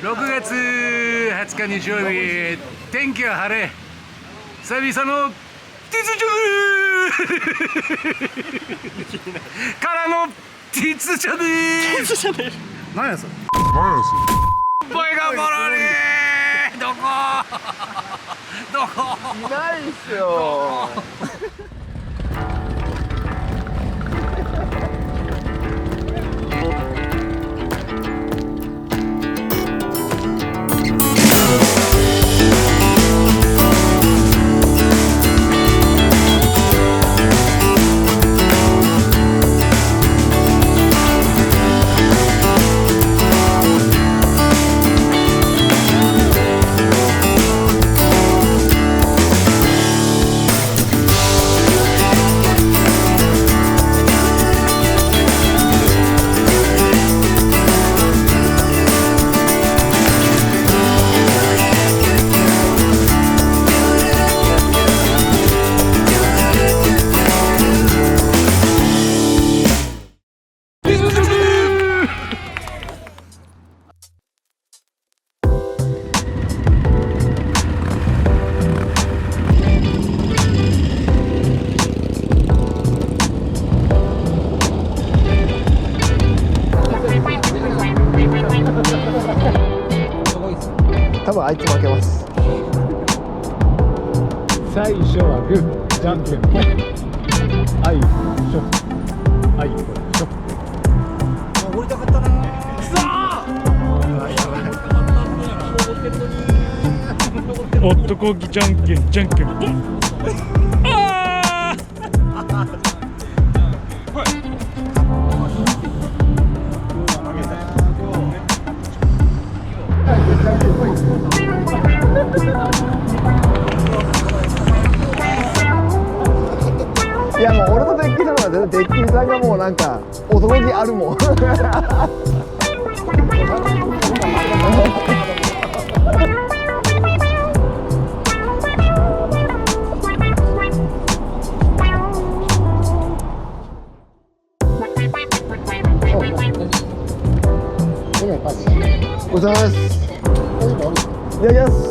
6月20日日曜日、天気は晴れ、久々のティツジョブからのティツジョブ。何やそれ。声がボロリー。どこどこ。いないっすよ。多分あいつ負けます。最初はグー、じゃんけんぽん。あいしょ。あいしょ。降りたかったなー。男気じゃんけんじゃんけんぽん。あいやもう俺のデッキさんはデッキさんがもうなんか男気あるもん。お疲れ様です。いただきます。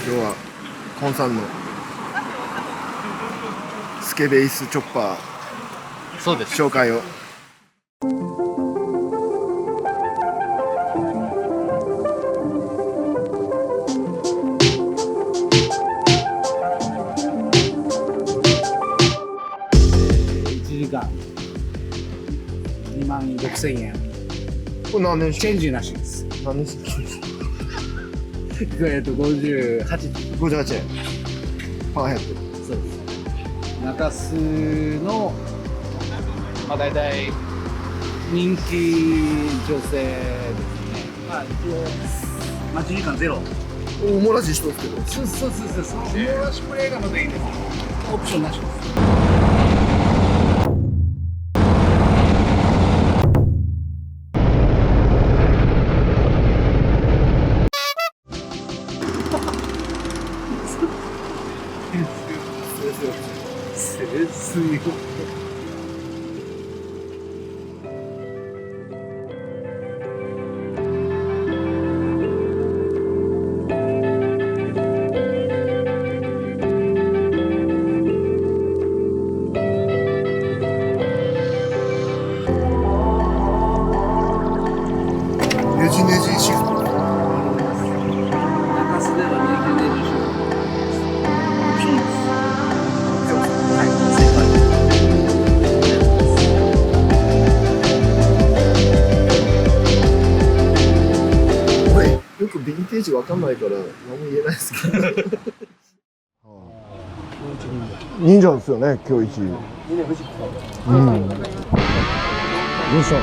今日はコンさんのスケベイスチョッパーそうです。紹介を。1時間26,000円。これ何年チェンジなしです。何年式58 58円パンヘッド。そうです。中洲のまあ大体人気女性ですね。まあ一応待ち時間ゼロ。おもらししとくけど。そう。そのおもらしプレイがまたいいんですよ。オプションなしです。水曜ねじねじシフト。中洲ではねじねじシフトオプションです。はい、正解。俺よくヴィンテージわかんないから何も言えないですけど。忍者ですよね今日一。うん。どうしたの？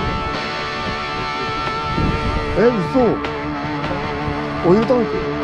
嘘。オイルタンク。